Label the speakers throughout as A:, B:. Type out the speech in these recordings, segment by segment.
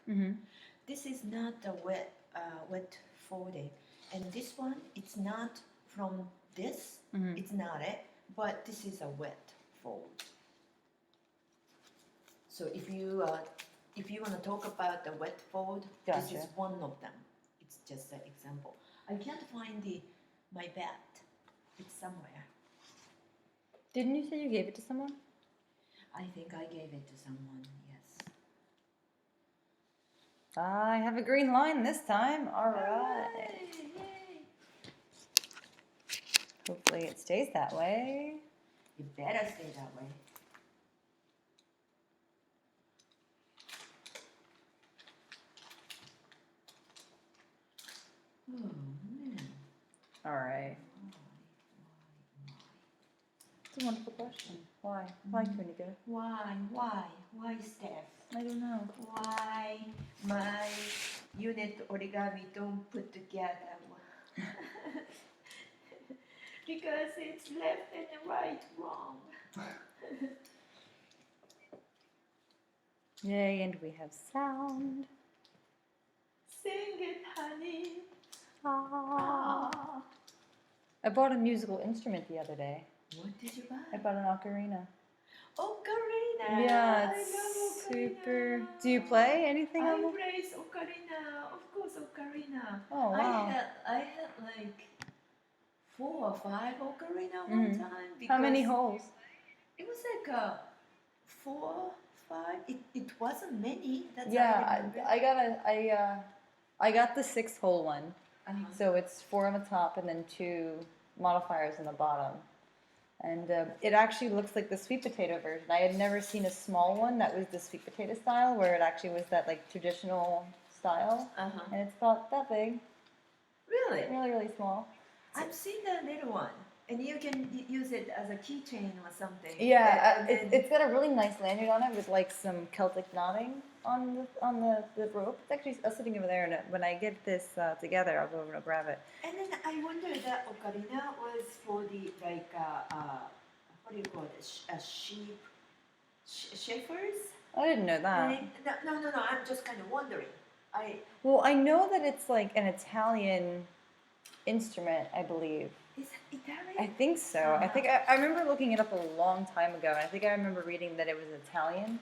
A: This is not a wet folded, and this one it's not from this. It's not it, but this is a wet fold. So if you want to talk about the wet fold, this is one of them. It's just an example. I can't find my bat. It's somewhere.
B: Didn't you say you gave it to someone?
A: I think I gave it to someone, yes.
B: I have a green line this time. All right.
A: Yay.
B: Hopefully it stays that way.
A: It better stay that way. Oh, man.
B: All right. It's a wonderful question. Why? Why, Kuniga?
A: Why, Steph?
B: I don't know.
A: Why my unit origami don't put together? Because it's left and right wrong.
B: Yay, and we have sound.
A: Sing it, honey.
B: Ah. I bought a musical instrument the other day.
A: What did you buy?
B: I bought an ocarina.
A: Ocarina!
B: Yeah, it's
A: I love ocarina.
B: super. Do you play anything
A: I
B: on the...
A: race ocarina. Of course, ocarina.
B: Oh, wow.
A: I had like 4 or 5 ocarina one time.
B: How many holes?
A: It was like 4, 5. It wasn't many. That's
B: Yeah, I got the 6-hole one. So it's 4 on the top and then 2 modifiers on the bottom. And it actually looks like the sweet potato version. I had never seen a small one that was the sweet potato style, where it actually was that like traditional style. And it's about that big.
A: Really?
B: Really, really small.
A: I've seen the little one. And you can use it as a keychain or something.
B: Yeah, it's got a really nice lanyard on it with like some Celtic knotting on the rope. It's actually sitting over there, and when I get this together, I'll go over and grab it.
A: And then I wonder that ocarina was for the like what do you call it? Sheep shepherds.
B: I didn't know that.
A: No. I'm just kind of wondering.
B: Well, I know that it's like an Italian instrument, I believe.
A: Is it Italian?
B: I think so. I think I remember looking it up a long time ago, and I think I remember reading that it was Italian.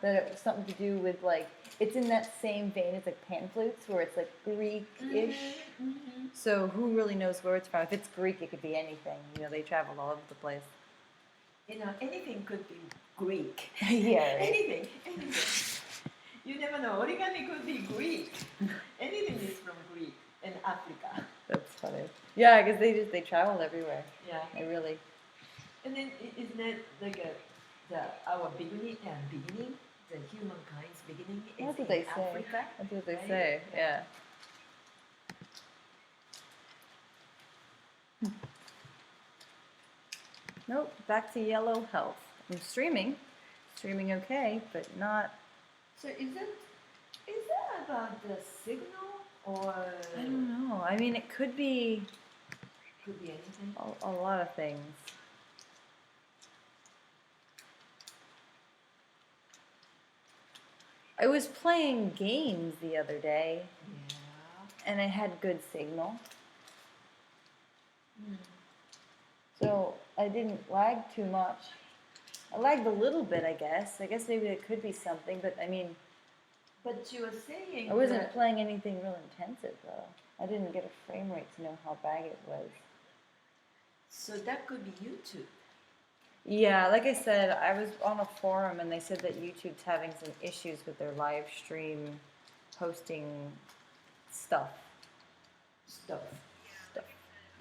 B: That it was something to do with like, it's in that same vein as like pan flutes, where it's like Greek-ish. So who really knows where it's from? If it's Greek, it could be anything. You know, they travel all over the place.
A: You know, anything could be Greek.
B: Yeah. Right.
A: Anything. You never know. Origami could be Greek. Anything is from Greek and Africa.
B: That's funny. Yeah, because they travel everywhere.
A: Yeah.
B: They really.
A: And then isn't it like our beginning, the humankind's beginning is
B: That's what they
A: in
B: say.
A: Africa?
B: That's what they
A: right?
B: say. Yeah. Nope. Back to yellow health. I'm streaming okay, but not.
A: So is that about the signal or?
B: I don't know. I mean, it could be.
A: Could be anything.
B: A lot of things. I was playing games the other day.
A: Yeah.
B: And it had good signal. So I didn't lag too much. I lagged a little bit, I guess. I guess maybe it could be something, but I mean.
A: But you were saying.
B: I wasn't playing anything real intensive, though. I didn't get a frame rate to know how bad it was.
A: So that could be YouTube.
B: Yeah, like I said, I was on a forum and they said that YouTube's having some issues with their live stream hosting stuff.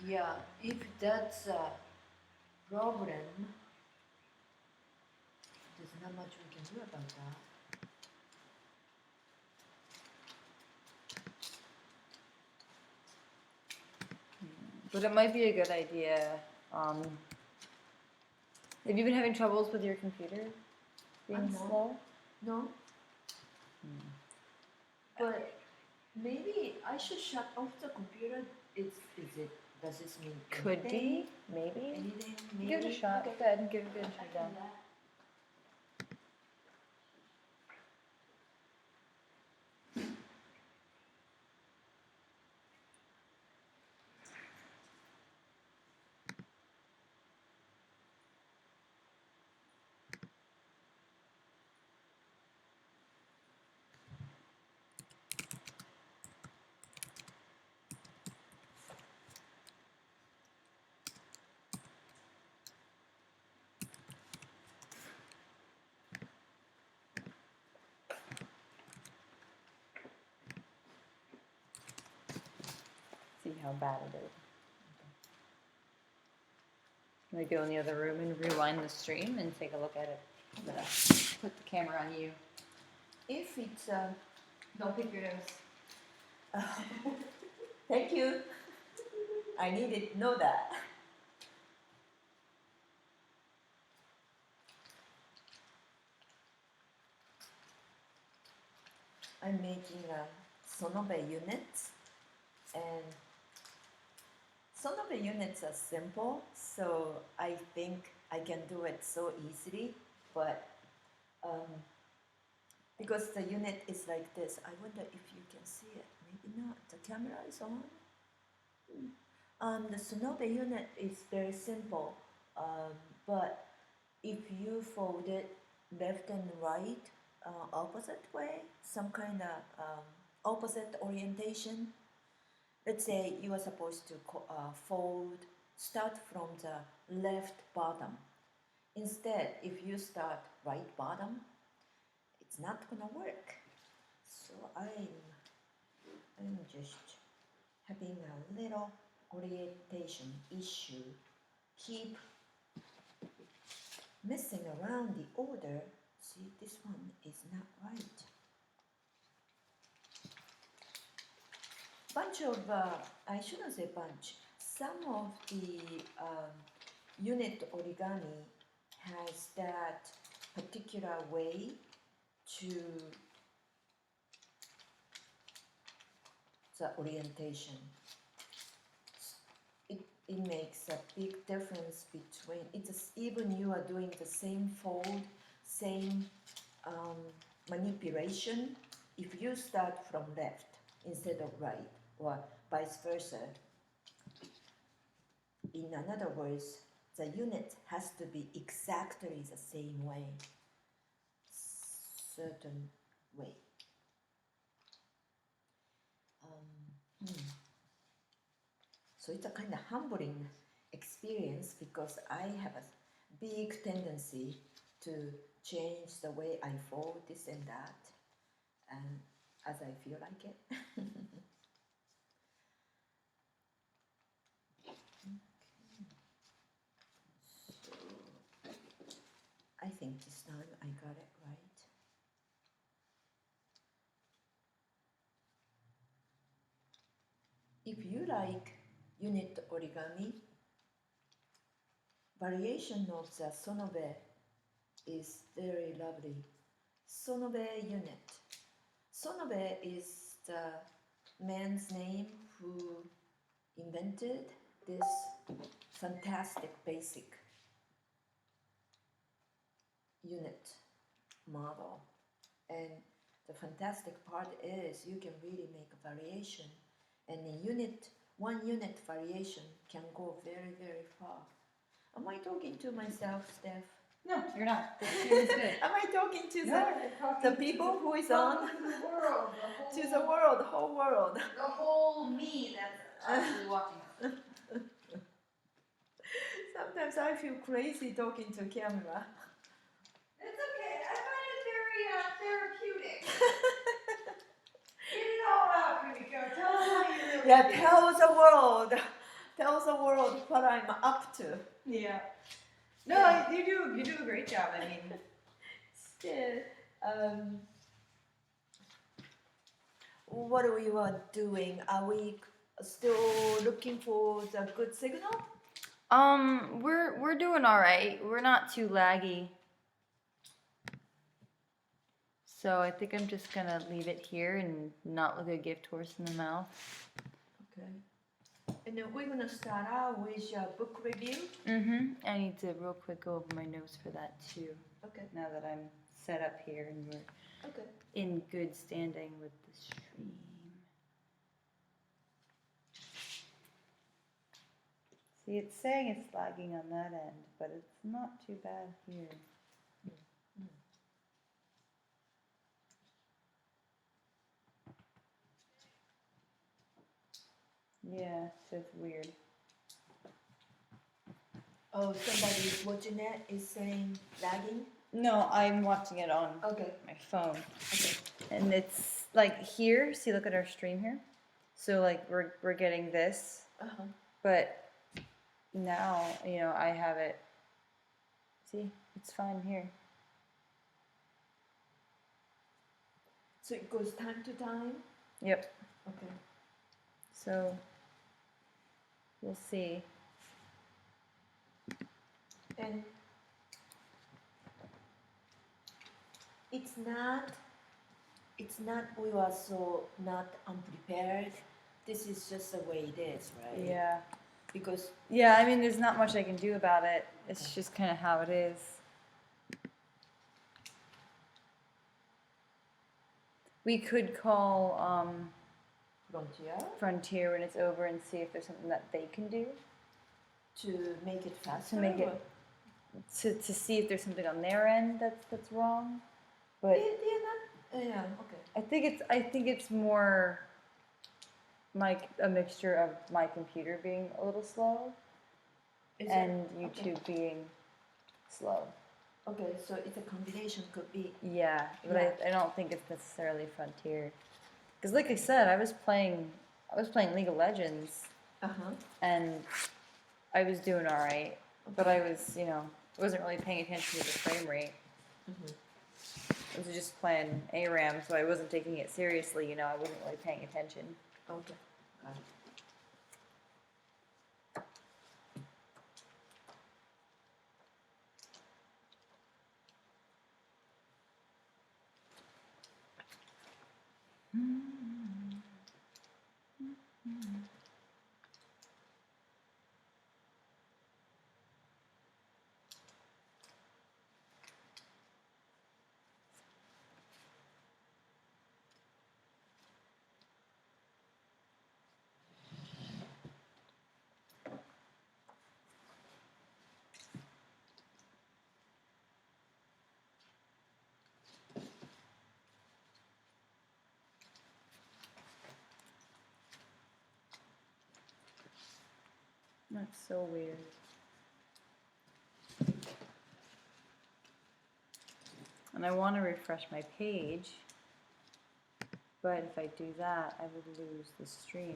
A: Yeah, if that's a problem, there's not much we can do about that.
B: But it might be a good idea. Have you been having troubles with your computer being slow?
A: No. But maybe I should shut off the computer. Does this mean
B: could
A: anything?
B: be, maybe.
A: Anything? Maybe?
B: Give it a shot. Go ahead and give it a shot. how bad it is. I'm gonna go in the other room and rewind the stream and take a look at it. I'm gonna put the camera on you.
A: If it's no figures. Thank you. I needed to know that. I'm making a sonobe units, and sonobe units are simple, so I think I can do it so easily, but because the unit is like this, I wonder if you can see it. Maybe not. The camera is on. The sonobe unit is very simple, but if you fold it left and right, opposite way, some kind of opposite orientation. Let's say you are supposed to start from the left bottom. Instead, if you start right bottom, it's not gonna work. So I'm just having a little orientation issue. Keep messing around the order. See, this one is not right. Bunch of, I shouldn't say bunch, some of the unit origami has that particular way to the orientation. It makes a big difference between, even you are doing the same fold, same manipulation, if you start from left instead of right, or vice versa. In other words, the unit has to be exactly the same way, certain way. So it's a kind of humbling experience because I have a big tendency to change the way I fold this and that, and as I feel like it. So I think this time I got it right. If you like unit origami, variation of the sonobe is very lovely. Sonobe unit. Sonobe is the man's name who invented this fantastic basic unit model. And the fantastic part is you can really make a variation, and one unit variation can go very, very far. Am I talking to myself, Steph?
B: No, you're not. This is good.
A: Am I talking to the people who is on?
B: To the world.
A: To the world, the whole world.
B: The whole me that's actually watching.
A: Sometimes I feel crazy talking to camera.
B: It's okay. I find it very therapeutic. Get it all out, Kumiko. Tell us how you really
A: Yeah,
B: feel.
A: tell the world what I'm up to.
B: Yeah. No,
A: Yeah.
B: you do a great job. I mean,
A: Still, what we were doing? Are we still looking for the good signal?
B: we're doing all right. We're not too laggy. So I think I'm just gonna leave it here and not look a gift horse in the mouth.
A: Okay. And then we're gonna start out with your book review.
B: I need to real quick go over my notes for that too.
A: Okay.
B: Now that I'm set up here and we're in good standing with the stream. See, it's saying it's lagging on that end, but it's not too bad here. Yeah, so it's weird.
A: Oh, somebody watching it is saying lagging?
B: No, I'm watching it on my phone.
A: Okay.
B: And it's like here, see, look at our stream here. So like we're getting this, but now I have it. See, it's fine here.
A: So it goes time to time?
B: Yep.
A: Okay.
B: So we'll see.
A: And it's not we were so not unprepared. This is just the way it is, right?
B: Yeah.
A: Because
B: yeah, I mean, there's not much I can do about it. It's just kind of how it is. We could call Frontier when it's over and see if there's something that they can do
A: to make it faster.
B: To make it to see if there's something on their end that's wrong. But
A: they're not. Yeah. Okay.
B: I think it's more like a mixture of my computer being a little slow and YouTube being slow.
A: Okay, so it's a combination, could be.
B: Yeah, but I don't think it's necessarily Frontier. Because like I said, I was playing League of Legends, and I was doing all right, but I was wasn't really paying attention to the frame rate. I was just playing ARAM, so I wasn't taking it seriously. I wasn't really paying attention.
A: Okay. Got it.
B: That's so weird. And I want to refresh my page, but if I do that, I would lose the stream.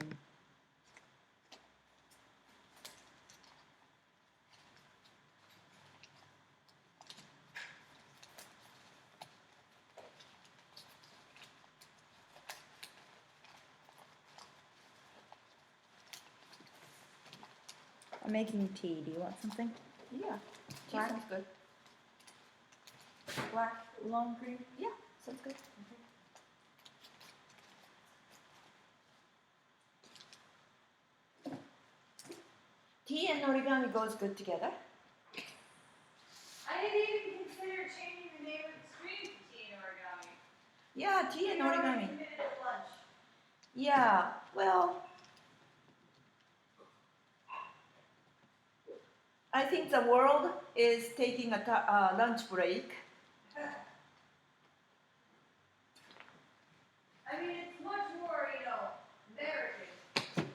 B: I'm making tea. Do you want something?
A: Yeah. Tea
B: Black?
A: sounds good.
B: Black long cream?
A: Yeah, sounds good. Tea and origami goes good together.
B: I didn't even consider changing the name of the stream to Tea and Origami.
A: Yeah, tea and origami.
B: Lunch.
A: Yeah, well, I think the world is taking a lunch break.
B: I mean, it's much more, American.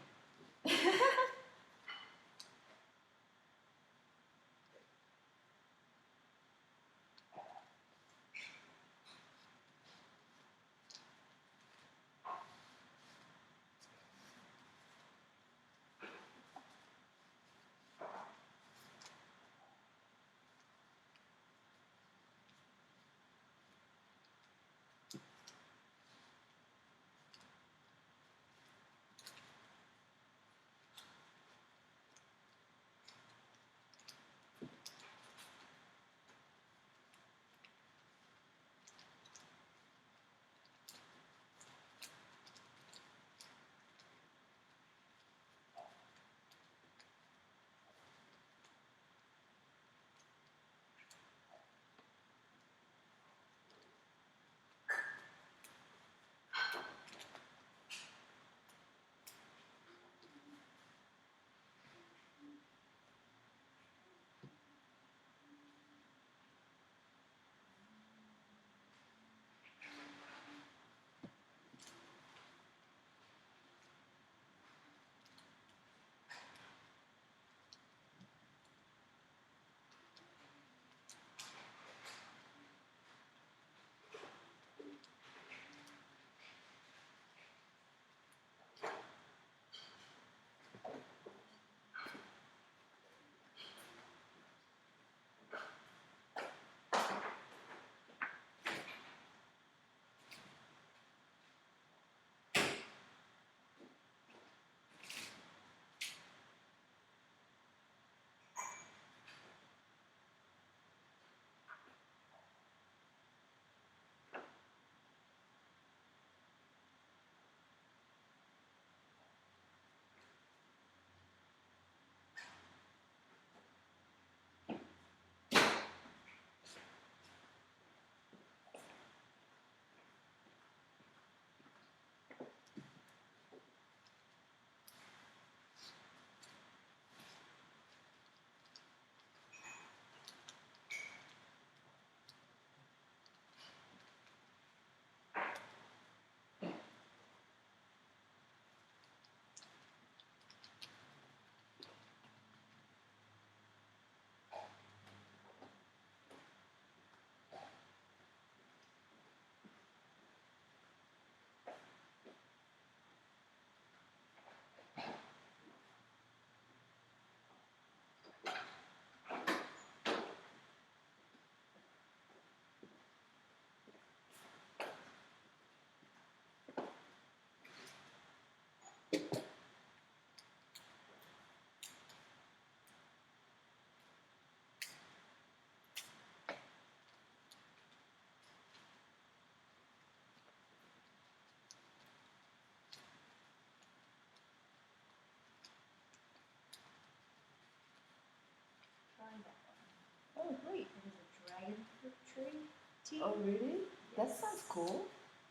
B: tea.
A: Oh, really? That sounds cool.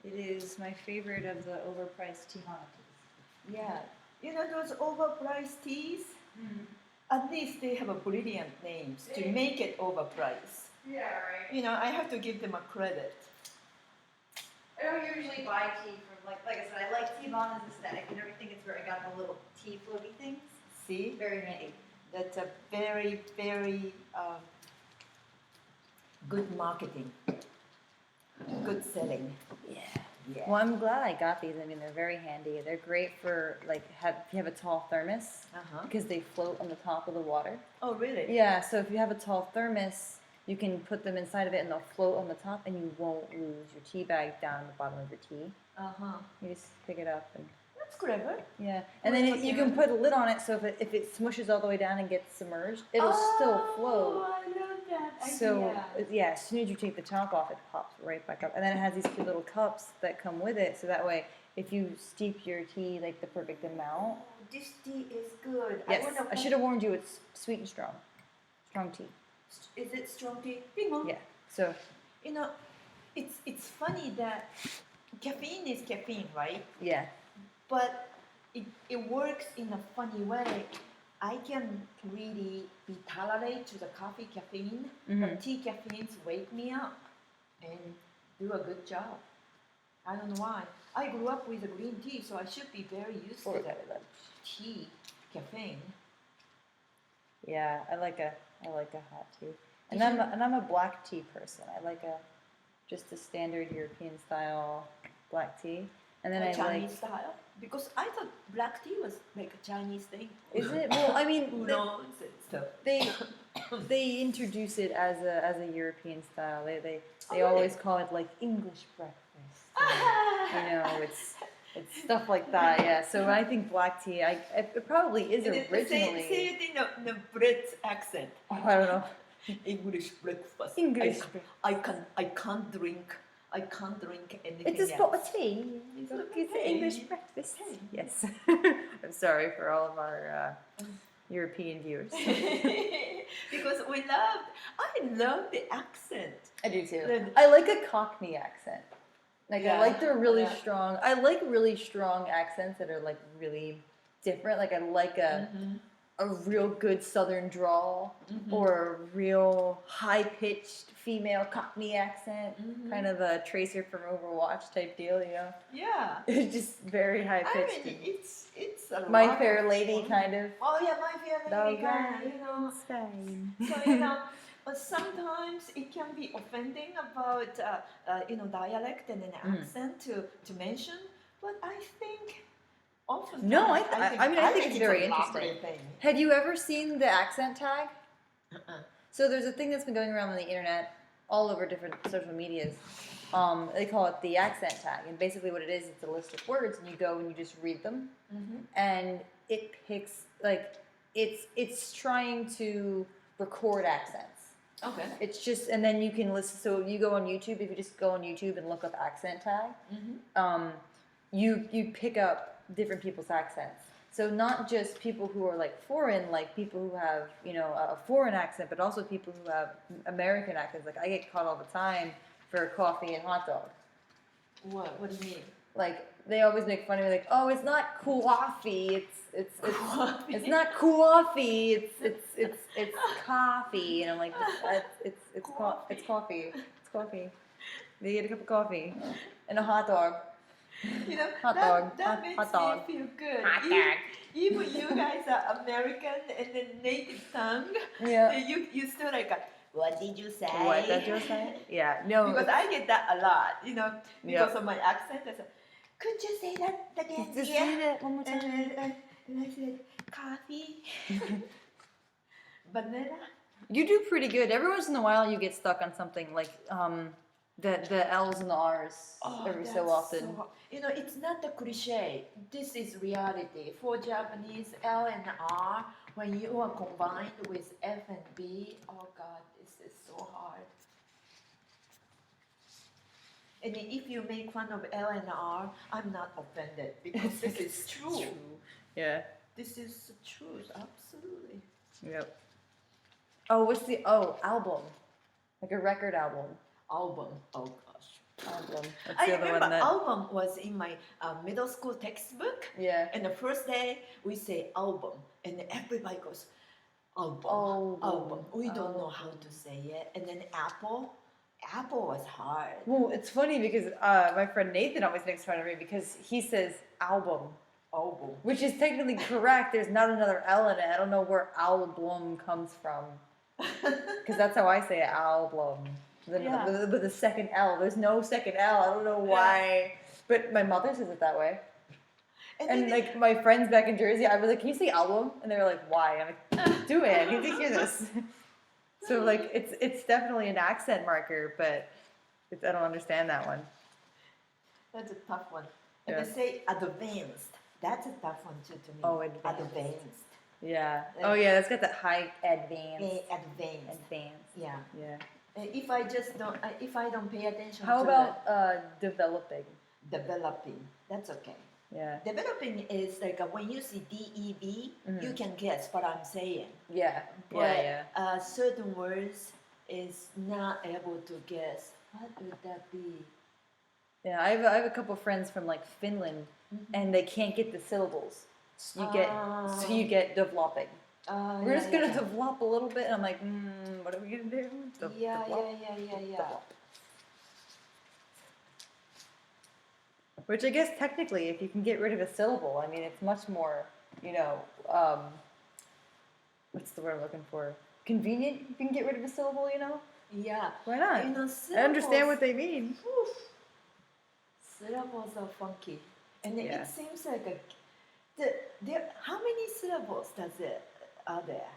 B: It is my favorite of the overpriced Tihana teas.
A: Yeah. You know those overpriced teas?
B: Mm.
A: At least they have a brilliant names to make it overpriced.
B: Yeah, right.
A: You know, I have to give them a credit.
B: I don't usually buy tea from, like I said, I like Tihana's aesthetic and everything. It's where I got the little tea floaty things.
A: See?
B: Very handy.
A: That's a very, very good marketing. Good selling.
B: Yeah.
A: Yeah.
B: Well, I'm glad I got these. I mean, they're very handy. They're great for, like, if you have a tall thermos, because they float on the top of the water.
A: Oh, really?
B: Yeah, so if you have a tall thermos, you can put them inside of it and they'll float on the top and you won't lose your tea bag down the bottom of your tea. You just pick it up and...
A: That's clever.
B: Yeah, and then you can put a lid on it so if it smushes all the way down and gets submerged, it'll still float.
A: Oh, I love that idea.
B: So, yeah, as soon as you take the top off, it pops right back up. And then it has these cute little cups that come with it, so that way, if you steep your tea, like, the perfect amount...
A: This tea is good.
B: Yes, I should have warned you, it's sweet and strong. Strong tea.
A: Is it strong tea? Bingo.
B: Yeah, so...
A: You know, it's funny that caffeine is caffeine, right?
B: Yeah.
A: But it works in a funny way. I can really be tolerate to the coffee caffeine, but tea caffeines wake me up and do a good job. I don't know why. I grew up with a green tea, so I should be very used to that tea caffeine.
B: Yeah, I like a hot tea, and I'm a black tea person. I like just a standard European style black tea, and then
A: Chinese style. Because I thought black tea was like a Chinese thing.
B: Is it? Well, I mean,
A: so.
B: they introduce it as a European style. They always call it like English breakfast. And, you know, it's stuff like that. Yeah. So I think black tea, it probably is originally.
A: Say it in the Brit accent.
B: Oh, I don't know.
A: English breakfast.
B: English.
A: I can't drink anything.
B: It's a pot of tea. It's English breakfast. Yes. I'm sorry for all of our European viewers.
A: Because I love the accent.
B: I do too. I like a Cockney accent. Like I like the really strong. I like really strong accents that are like really different. Like I like a real good Southern drawl or a real high-pitched female Cockney accent, kind of a Tracer from Overwatch type deal, you know?
A: Yeah.
B: It's just very high-pitched.
A: I mean, it's a
B: My Fair Lady kind of.
A: Oh yeah, My Fair Lady kind of, you know. So, you know, but sometimes it can be offending about, you know, dialect and an accent to mention, but I think...
B: No, I think it's very interesting. Have you ever seen the accent tag? So there's a thing that's been going around on the internet, all over different social medias. They call it the accent tag, and basically what it is, it's a list of words, and you go and you just read them, and it picks like it's trying to record accents.
A: Okay.
B: It's just, and then you can listen. So you go on YouTube. If you just go on YouTube and look up accent tag, you pick up different people's accents. So not just people who are like foreign, like people who have, you know, a foreign accent, but also people who have American accents. Like I get caught all the time for coffee and hot dog.
A: What do you mean?
B: Like they always make fun of me, like, oh, it's not coffee, it's
A: coffee.
B: It's not coffee, it's coffee, and I'm like, it's coffee, it's coffee. They get a cup of coffee and a hot dog.
A: You know, that makes
B: dog.
A: me feel good.
B: Hot dog.
A: Even you guys are American and then native tongue.
B: Yeah.
A: You still like, what did you say?
B: What did you say? Yeah, no.
A: Because I get that a lot, you know, because of my accent. I said, could you say that again?
B: Just say that one more time.
A: And I said, coffee, banana.
B: You do pretty good. Every once in a while, you get stuck on something like the L's and the R's every so often.
A: You know, it's not the cliche. This is reality. For Japanese, L and R, when you are combined with F and B, oh God, this is so hard. And if you make fun of L and R, I'm not offended because this is true.
B: Yeah.
A: This is the truth, absolutely.
B: Yep. Oh, what's the album? Like a record album.
A: Album. Oh gosh.
B: Album. That's
A: I
B: the other
A: remember
B: one that.
A: album was in my middle school textbook.
B: Yeah.
A: And the first day we say album, and everybody goes album,
B: Album.
A: album. We don't know how
B: Album.
A: to say it. And then apple, apple was hard.
B: Well, it's funny because my friend Nathan always makes fun of me because he says album,
A: Album.
B: which is technically correct. There's not another L in it. I don't know where album comes from because that's how I say it, album.
A: Yeah.
B: With a second L. There's no second L. I don't know why. But my mother says it that way. And
A: then
B: like my friends back in Jersey, I was like, "Can you say album?" And they were like, "Why?" I'm like, "Do it. I need to hear this." So like, it's definitely an accent marker, but I don't understand that one.
A: that's a tough one. And
B: Yeah.
A: they say advanced. That's a tough one too to me.
B: Oh, advanced.
A: Advanced.
B: Yeah. Oh yeah, that's got that high advanced.
A: Advanced.
B: Advanced.
A: Yeah.
B: Yeah.
A: If I don't pay attention
B: How
A: to
B: about developing?
A: the developing, that's okay.
B: Yeah.
A: Developing is like when you see DEB, you can guess what I'm saying.
B: Yeah.
A: But certain words is not able to guess. What would that be?
B: Yeah, I have a couple friends from like Finland, and they can't get the syllables. So you get developing. We're just gonna develop a little bit, and I'm like, what are we gonna do?
A: Yeah.
B: Develop. Which I guess technically, if you can get rid of a syllable, I mean, it's much more, what's the word I'm looking for? Convenient. You can get rid of a syllable,
A: Yeah.
B: Why not?
A: Syllables,
B: I understand what they mean.
A: Syllables are funky, and
B: Yeah.
A: it seems like how many syllables are there?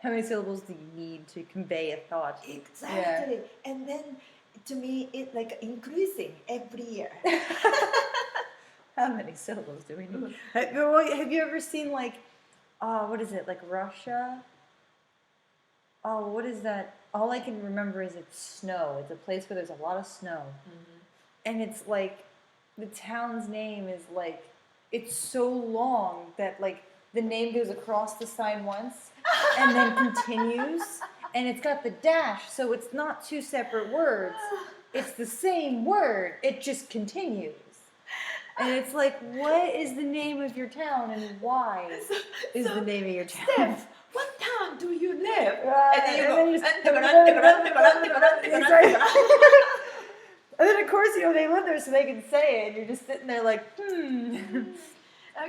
B: How many syllables do you need to convey a thought?
A: Exactly, and then to me it's like increasing every year.
B: How many syllables do we need? Have you ever seen like, what is it, like Russia? Oh, what is that? All I can remember is it's snow. It's a place where there's a lot of snow. And it's like, the town's name is like, it's so long that like the name goes across the sign once and then continues. And it's got the dash, so it's not two separate words. It's the same word. It just continues. And it's like, what is the name of your town and why is the name of your town?
A: Steph, what town do you live?
B: And
A: And then you go.
B: And then of course, they live there so they can say it. And you're just sitting there like,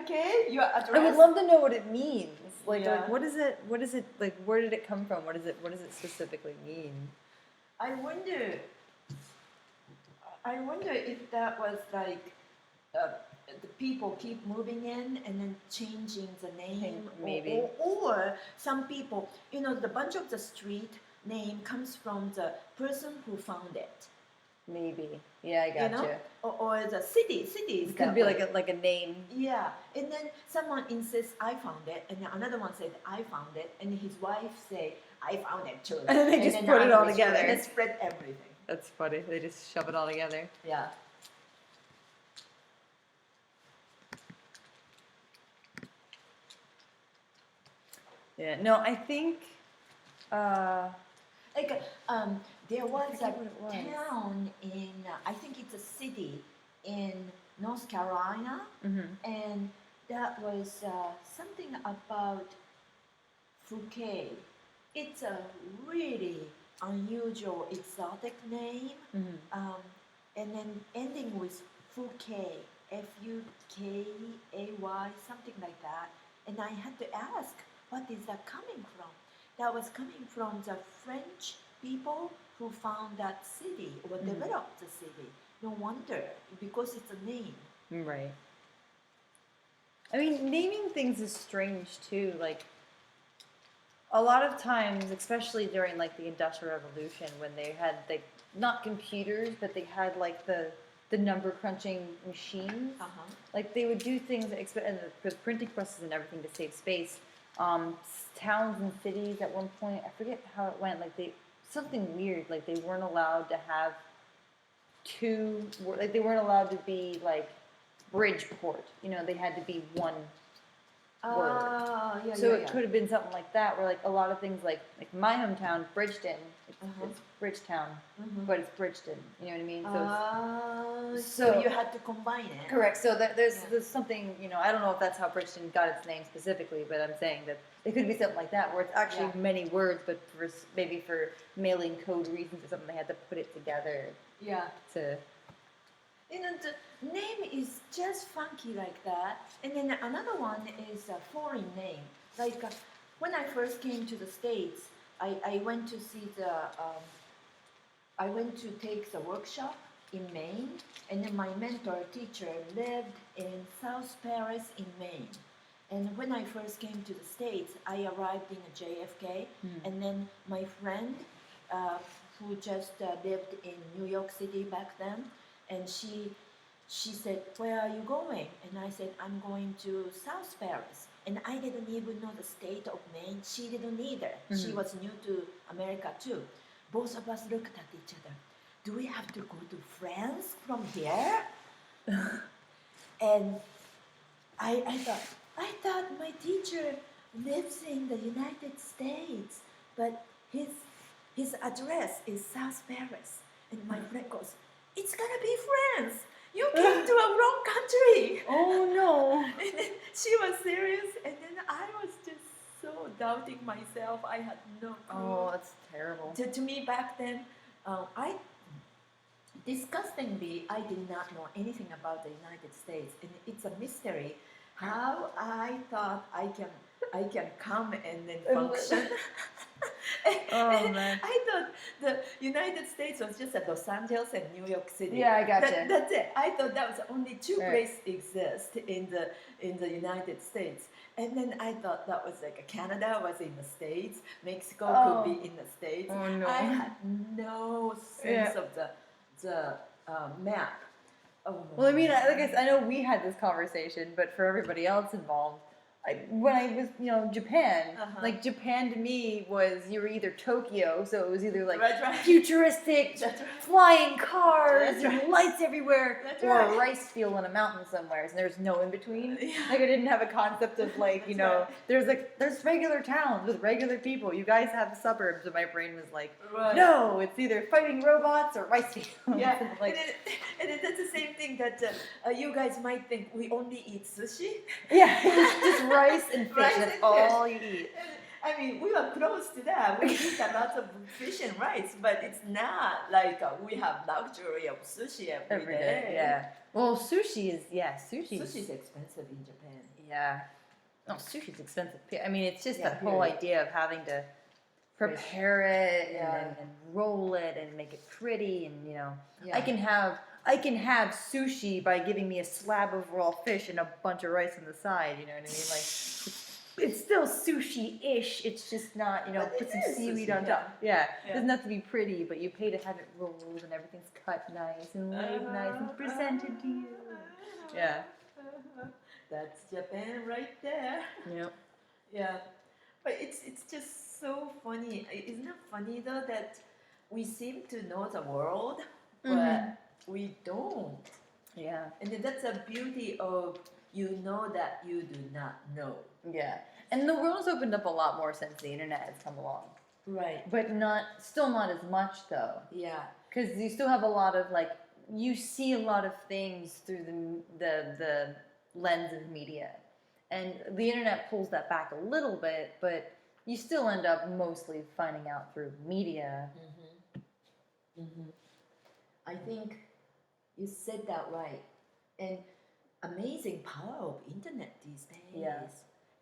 A: Okay, your address.
B: I would love to know what it means. Like,
A: Yeah.
B: like what is it? What is it? Like, where did it come from? What does it specifically mean?
A: I wonder if that was like the people keep moving in and then changing the name,
B: Maybe.
A: or some people, the bunch of the street name comes from the person who found it.
B: Maybe. Yeah, I gotcha.
A: Or the city is
B: It could be like a name.
A: Yeah, and then someone insists I found it, and then another one said I found it, and his wife say I found it too.
B: And then they just put it all together.
A: And then spread everything.
B: That's funny. They just shove it all together.
A: Yeah.
B: Yeah. No, I think.
A: There was a
B: forget what it was.
A: town in I think it's a city in North Carolina, and that was something about Fouquet. It's a really unusual, exotic name, and then ending with Fouquet, Fukay, something like that. And I had to ask, what is that coming from? That was coming from the French people who found that city or developed the city. No wonder, because it's a name.
B: Right. I mean, naming things is strange too. Like, a lot of times, especially during like the Industrial Revolution, when they had like not computers, but they had like the number crunching machines. Like they would do things, and the printing presses and everything to save space. Towns and cities at one point, I forget how it went. Like something weird. Like they weren't allowed to have two. Like they weren't allowed to be like Bridgeport. They had to be one
A: Ah, yeah,
B: So
A: yeah,
B: it
A: yeah.
B: could have been something like that, where like a lot of things like my hometown, Bridgeton, it's Bridgetown, but it's Bridgeton. You know what I mean?
A: So you had to combine it.
B: Correct. So there's something, I don't know if that's how Bridgeton got its name specifically, but I'm saying that it could be something like that, where it's actually many words, but maybe for mailing code reasons or something, they had to put it together.
A: Yeah.
B: To.
A: The name is just funky like that. And then another one is a foreign name. Like when I first came to the States, I went to see I went to take the workshop in Maine, and then my mentor teacher lived in South Paris in Maine. And when I first came to the States, I arrived in JFK, and then my friend, who just lived in New York City back then, and she said, "Where are you going?" And I said, "I'm going to South Paris." And I didn't even know the state of Maine. She didn't either. She was new to America too. Both of us looked at each other. Do we have to go to France from here? And I thought my teacher lives in the United States, but his address is South Paris. And my friend goes, "It's gonna be France. You came to a wrong country."
B: Oh no.
A: And then she was serious, and then I was just so doubting myself. I had no clue.
B: Oh, that's terrible.
A: To me back then, disgustingly, I did not know anything about the United States, and it's a mystery how I thought I can come and then function.
B: Oh man!
A: I thought the United States was just Los Angeles and New York City.
B: Yeah, I gotcha.
A: That's it. I thought that was only two places exist in the United States. And then I thought that was like Canada was in the States, Mexico could be in the States.
B: Oh no!
A: I had no sense of the map. Oh.
B: Well, I mean, I know we had this conversation, but for everybody else involved, when I was, Japan, like Japan to me was you were either Tokyo, so it was either like futuristic, flying cars, and lights everywhere, or a rice field on a mountain somewhere, and there's no in between. Like I didn't have a concept of like, there's regular towns with regular people. You guys have suburbs, and my brain was like, no, it's either fighting robots or rice fields.
A: Yeah, and that's the same thing that you guys might think we only eat sushi.
B: Yeah, it's just rice and fish. That's all you eat.
A: I mean, we are close to that. We eat a lot of fish and rice, but it's not like we have luxury of sushi every day.
B: Yeah. Well, sushi is
A: expensive in Japan.
B: Yeah. No, sushi's expensive. I mean, it's just that whole idea of having to prepare it and roll it and make it pretty, and I can have sushi by giving me a slab of raw fish and a bunch of rice on the side. You know what I mean? Like it's still sushi-ish. It's just not, put some seaweed on top. Yeah. It doesn't have to be pretty, but you pay to have it rolled and everything's cut nice and laid nice and presented to you. Yeah.
A: That's Japan right there.
B: Yep.
A: Yeah. But it's just so funny. Isn't it funny though that we seem to know the world, but we don't.
B: Yeah.
A: And that's a beauty of that you do not know.
B: Yeah. And the world has opened up a lot more since the internet has come along.
A: Right.
B: But still not as much though.
A: Yeah.
B: Because you still have a lot of you see a lot of things through the lens of media. And the internet pulls that back a little bit, but you still end up mostly finding out through media.
A: I think you said that right. And amazing power of internet these days.
B: Yeah.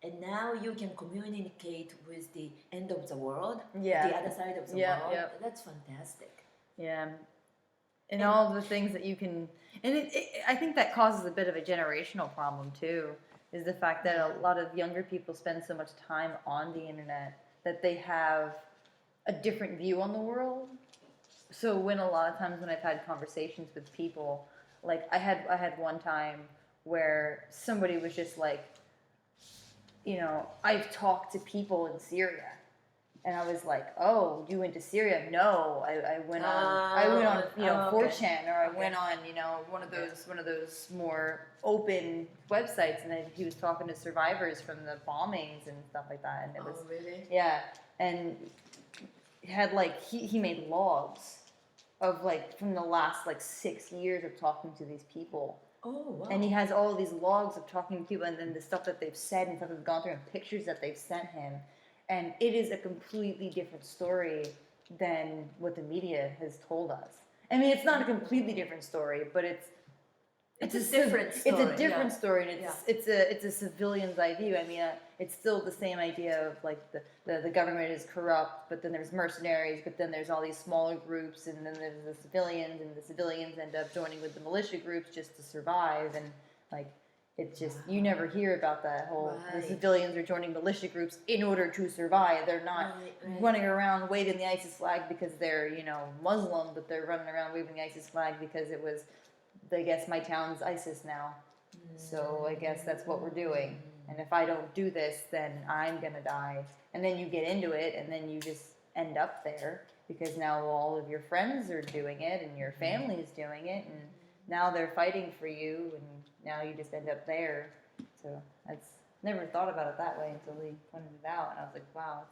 A: And now you can communicate with the end of the world, the other side of the world.
B: Yeah.
A: That's fantastic.
B: Yeah. And all the things that you can... And I think that causes a bit of a generational problem, too, is the fact that a lot of younger people spend so much time on the internet that they have a different view on the world. So when a lot of times when I've had conversations with people, like I had one time where somebody was just like, I've talked to people in Syria, And I was like, "Oh, you went to Syria?" No, I went on, you know, 4chan, or I went on, you know, one of those more open websites, and then he was talking to survivors from the bombings and stuff like that, and it was,
A: really?
B: yeah, and had like he made logs of like from the last like 6 years of talking to these people.
A: Oh, wow.
B: And he has all these logs of talking to people, and then the stuff that they've said and stuff that's gone through, and pictures that they've sent him. And it is a completely different story than what the media has told us. I mean, it's not a completely different story, but it's
A: a different story.
B: It's a different story, and it's a civilian's eye view. I mean, it's still the same idea of like the government is corrupt, but then there's mercenaries, but then there's all these smaller groups, and then there's the civilians, and the civilians end up joining with the militia groups just to survive, and like it's just you never hear about that whole the civilians are joining militia groups in order to survive. They're not running around waving the ISIS flag because they're, you know, Muslim, but they're running around waving the ISIS flag because it was, I guess, my town's ISIS now. So I guess that's what we're doing. And if I don't do this, then I'm going to die. And then you get into it, and then you just end up there because now all of your friends are doing it, and your family is doing it, and now they're fighting for you, and now you just end up there. So that's never thought about it that way until he pointed it out. And I was like, wow,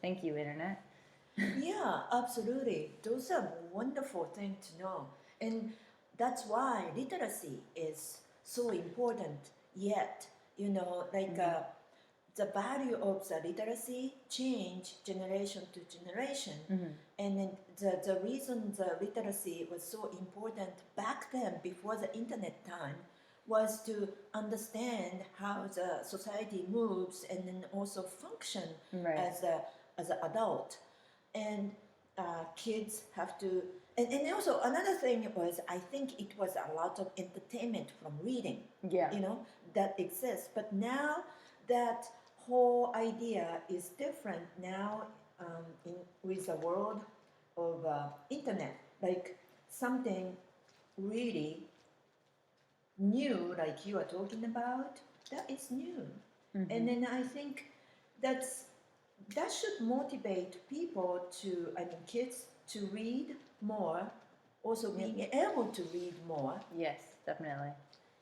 B: thank you, Internet.
A: Yeah, absolutely. Those are wonderful things to know. And that's why literacy is so important. Yet, you know, like the value of the literacy change generation to generation. And then the reason the literacy was so important back then, before the internet time, was to understand how the society moves and then also function as an adult. And kids have to, and also another thing was, I think it was a lot of entertainment from reading, you know, that exists. But now that whole idea is different now with the world of internet, like something really new, like you are talking about, that is new. And then I think that should motivate people to, I mean, kids to read more, also being able to read more.
B: Yes, definitely.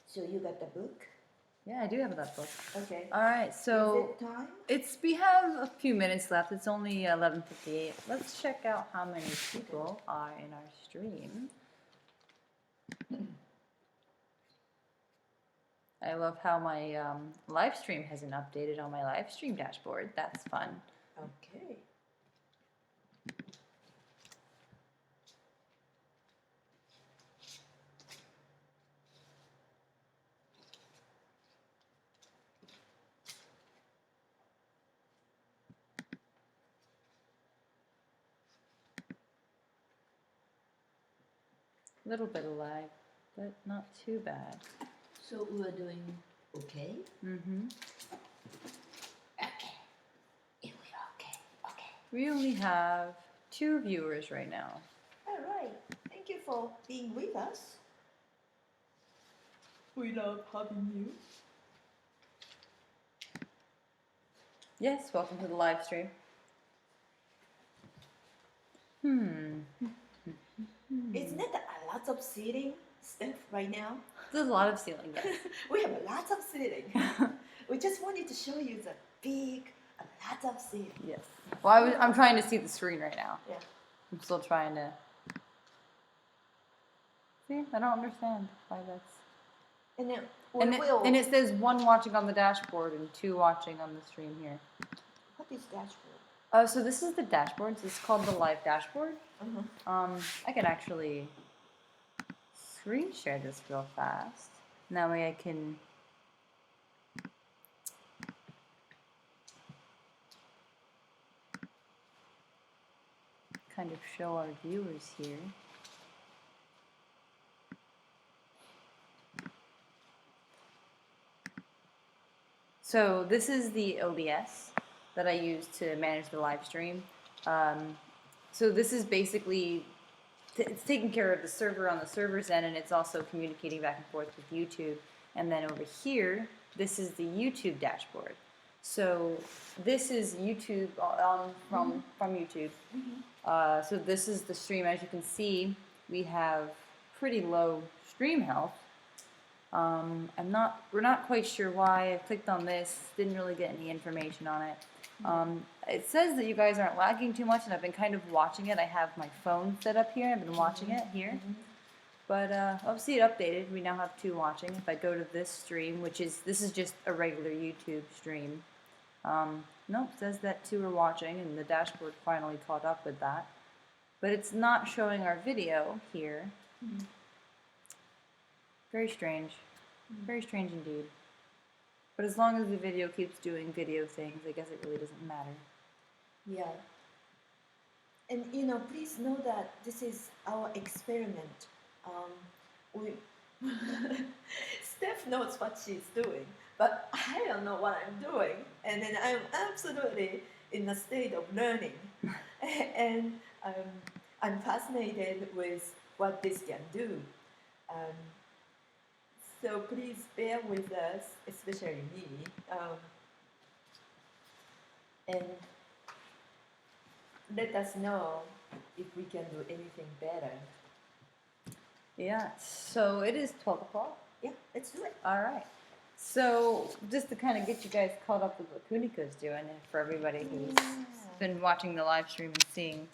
A: So you got the book?
B: Yeah, I do have that book.
A: Okay.
B: All right, so
A: is it time?
B: we have a few minutes left. It's only 11:58. Let's check out how many people are in our stream. I love how my live stream hasn't updated on my live stream dashboard. That's fun.
A: Okay.
B: A little bit of lag, but not too bad.
A: So we are doing okay? Okay. It will okay. Okay.
B: We only have 2 viewers right now.
A: All right. Thank you for being with us. We love having you.
B: Yes, welcome to the live stream.
A: Isn't it a lot of seating stuff right now?
B: There's a lot of ceiling, yes.
A: We have lots of seating. We just wanted to show you the big, a lot of seating.
B: Yes. Well, I'm trying to see the screen right now.
A: Yeah.
B: I'm still trying to. See, I don't understand why that's.
A: And then
B: and it says 1 watching on the dashboard and 2 watching on the stream here.
A: What is dashboard?
B: So this is the dashboard. This is called the live dashboard. I can actually screen share this real fast. And that way I can kind of show our viewers here. So this is the OBS that I use to manage the live stream. So this is basically, it's taking care of the server on the server's end, and it's also communicating back and forth with YouTube. And then over here, this is the YouTube dashboard. So this is YouTube from YouTube. So this is the stream. As you can see, we have pretty low stream health. We're not quite sure why. I clicked on this, didn't really get any information on it. It says that you guys aren't lagging too much, and I've been kind of watching it. I have my phone set up here. I've been watching it here. But I'll see it updated. We now have 2 watching. If I go to this stream, this is just a regular YouTube stream. Nope, it says that 2 are watching, and the dashboard finally caught up with that. But it's not showing our video here. Very strange. Very strange indeed. But as long as the video keeps doing video things, I guess it really doesn't matter.
A: Yeah. And please know that this is our experiment. We Steph knows what she's doing, but I don't know what I'm doing, and then I'm absolutely in a state of learning, and I'm fascinated with what this can do. So please bear with us, especially me, and let us know if we can do anything better.
B: Yeah, so it is 12 o'clock.
A: Yeah, let's do it.
B: All right. So just to kind of get you guys caught up with what Kuniko's doing, and for everybody who's been watching the live stream and seeing,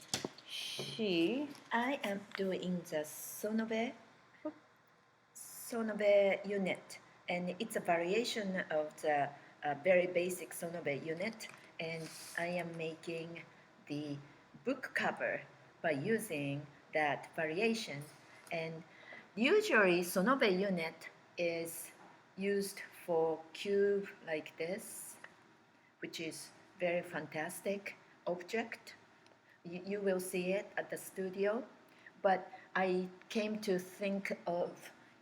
A: I am doing the Sonobe unit, and it's a variation of the very basic Sonobe unit, and I am making the book cover by using that variation. And usually Sonobe unit is used for cube like this, which is very fantastic object. You will see it at the studio, but I came to think of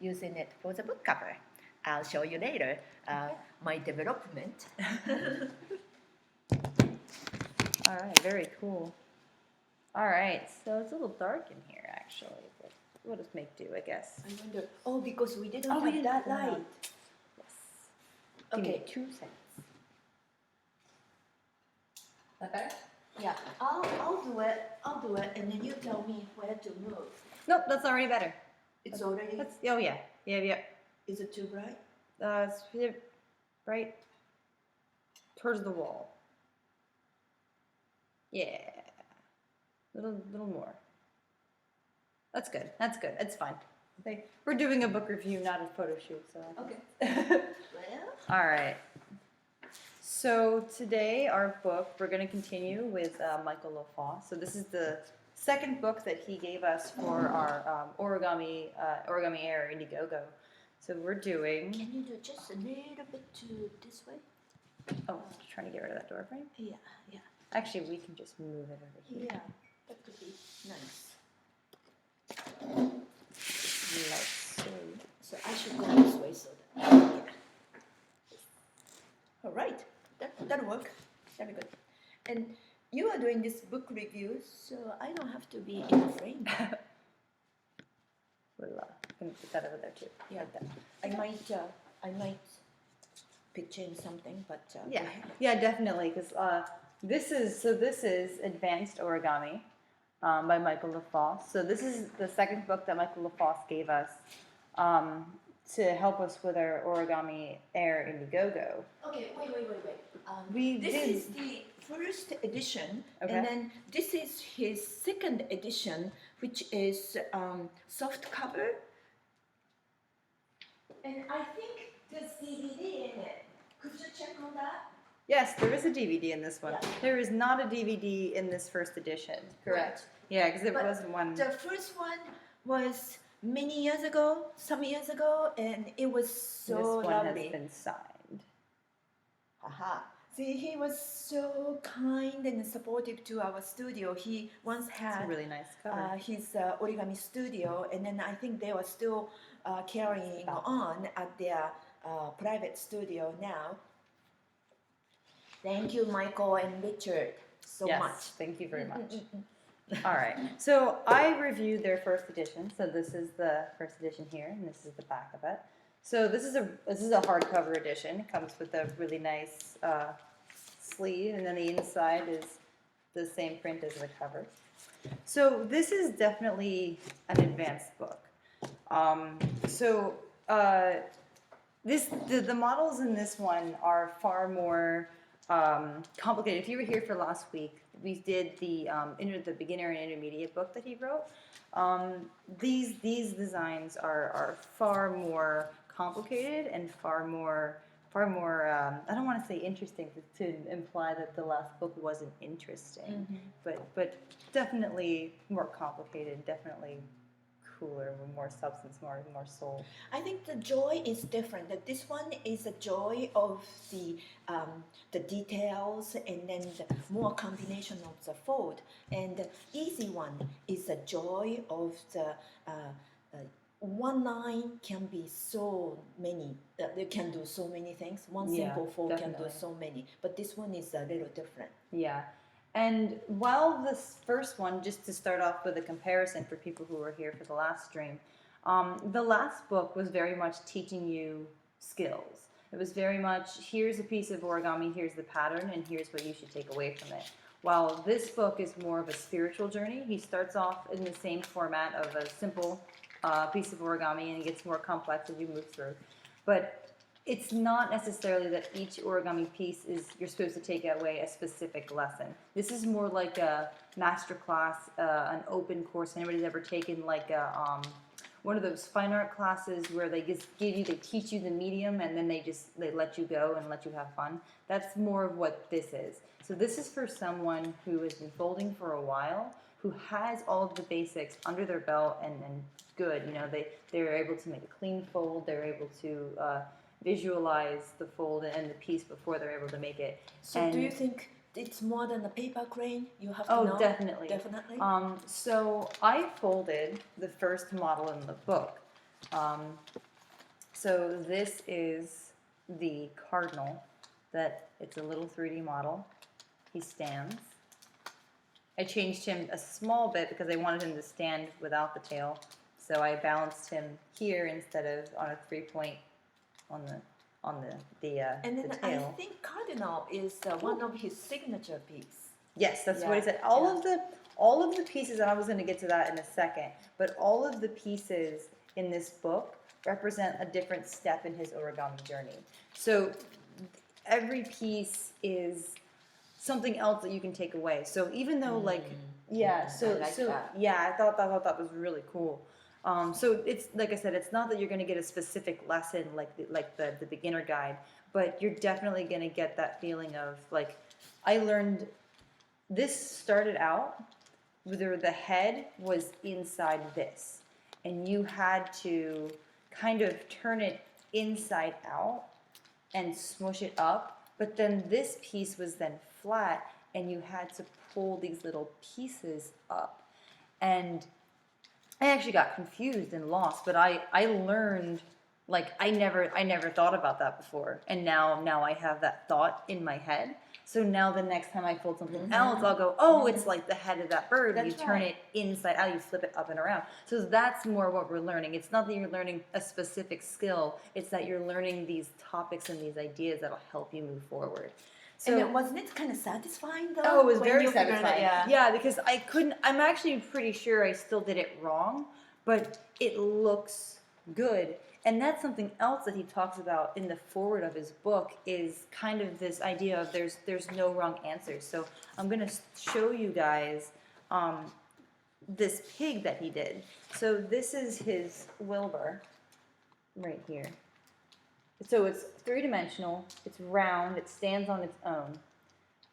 A: using it for the book cover. I'll show you later my development.
B: All right, very cool. All right, so it's a little dark in here actually, but we'll just make do, I guess.
A: I wonder. Oh, because we didn't have that light.
B: Yes.
A: Okay.
B: Give me 2 seconds. Okay.
A: Yeah, I'll do it, and then you tell me where to move.
B: Nope, that's already better.
A: It's already.
B: Oh yeah.
A: Is it too bright?
B: It's right towards the wall. Yeah. Little more. That's good. It's fine. Okay. We're doing a book review, not a photo shoot, so.
A: Okay. Well.
B: All right. So today, our book, we're going to continue with Michael LaFosse. So this is the second book that he gave us for our Origami Air Indiegogo. So we're doing.
A: Can you do just a little bit to this way?
B: Oh, trying to get rid of that door frame?
A: Yeah.
B: Actually, we can just move it over here.
A: Yeah, that could be nice.
B: Let's see.
A: So I should go this way so that. Yeah. All right, that'll work. Very good. And you are doing this book review, so I don't have to be in the frame.
B: We'll can put that over there too.
A: Yeah,
B: like that.
A: I might pitch in something, but
B: yeah, definitely. Because this is Advanced Origami by Michael LaFosse. So this is the second book that Michael LaFosse gave us to help us with our Origami Air Indiegogo.
A: Okay, wait. This is the first edition,
B: okay.
A: And then this is his second edition, which is soft cover. And I think there's DVD in it. Could you check on that?
B: Yes, there is a DVD in this one.
A: Yeah.
B: There is not a DVD in this first edition. Correct.
A: Right.
B: Yeah, because there wasn't one.
A: The first one was some years ago, and it was so
B: this one
A: lovely.
B: has been signed.
A: Haha. See, he was so kind and supportive to our studio. He once had
B: a really nice cover.
A: His origami studio, and then I think they were still carrying on at their private studio now. Thank you, Michael and Richard, so much.
B: Thank you very much. All right, so I reviewed their first edition. So this is the first edition here, and this is the back of it. So this is a hardcover edition. It comes with a really nice sleeve, and then the inside is the same print as the cover. So this is definitely an advanced book. So the models in this one are far more complicated. If you were here for last week, we did the beginner and intermediate book that he wrote. These designs are far more complicated and far more. I don't want to say interesting to imply that the last book wasn't interesting, but definitely more complicated, definitely cooler, with more substance, more soul.
A: I think the joy is different. That this one is the joy of the details, and then the more combination of the fold. And the easy one is the joy of the one line can be so many. They can do so many things. One simple fold can do so many. But this one is a little different.
B: Yeah. And while this first one, just to start off with a comparison for people who were here for the last stream, the last book was very much teaching you skills. It was very much, here's a piece of origami, here's the pattern, and here's what you should take away from it. While this book is more of a spiritual journey, he starts off in the same format of a simple piece of origami, and it gets more complex as you move through. But it's not necessarily that each origami piece is you're supposed to take away a specific lesson. This is more like a master class, an open course. Anybody's ever taken like a one of those fine art classes where they just they teach you the medium, and then they let you go and let you have fun? That's more of what this is. So this is for someone who has been folding for a while, who has all of the basics under their belt and good. You know, they're able to make a clean fold. They're able to visualize the fold and the piece before they're able to make it.
A: So do you think it's more than a paper crane? You have to know?
B: Oh, definitely.
A: Definitely?
B: So I folded the first model in the book. So this is the cardinal. It's a little 3D model. He stands. I changed him a small bit because I wanted him to stand without the tail. So I balanced him here instead of on a 3-point on the
A: and then
B: the tail.
A: I think cardinal is one of his signature pieces.
B: Yes, that's what he said. All of the pieces, and I was going to get to that in a second, but all of the pieces in this book represent a different step in his origami journey. So every piece is something else that you can take away. So even though I thought that was really cool. So it's like I said, it's not that you're going to get a specific lesson like the beginner guide, but you're definitely going to get that feeling of like, I learned. This started out where the head was inside this, and you had to kind of turn it inside out and smush it up. But then this piece was then flat, and you had to pull these little pieces up. And I actually got confused and lost, but I learned, like, I never thought about that before, and now I have that thought in my head. So now the next time I fold something else, I'll go, oh, it's like the head of that bird. And you turn it inside out, you flip it up and around. So that's more what we're learning. It's not that you're learning a specific skill. It's that you're learning these topics and these ideas that'll help you move forward.
A: So, and wasn't it kind of satisfying though?
B: Oh, it was very satisfying. Yeah, because I'm actually pretty sure I still did it wrong, but it looks good. And that's something else that he talks about in the foreword of his book, is kind of this idea of there's no wrong answers. So I'm going to show you guys this pig that he did. So this is his Wilbur right here. So it's three-dimensional, it's round, it stands on its own,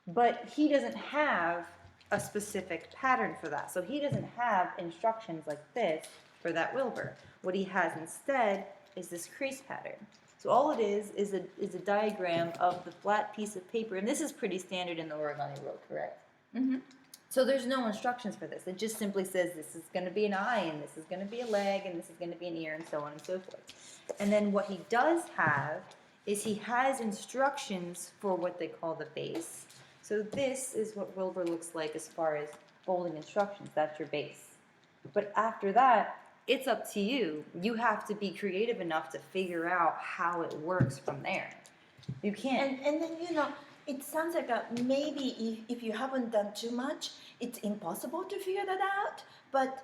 B: but he doesn't have a specific pattern for that. So he doesn't have instructions like this for that Wilbur. What he has instead is this crease pattern. So all it is a diagram of the flat piece of paper, and this is pretty standard in the origami world, correct? Mm-hmm. So there's no instructions for this. It just simply says this is going to be an eye, and this is going to be a leg, and this is going to be an ear, and so on and so forth. And then what he does have is he has instructions for what they call the base. So this is what Wilbur looks like as far as folding instructions. That's your base. But after that, it's up to you. You have to be creative enough to figure out how it works from there. You can't.
A: And then, it sounds like maybe if you haven't done too much, it's impossible to figure that out. But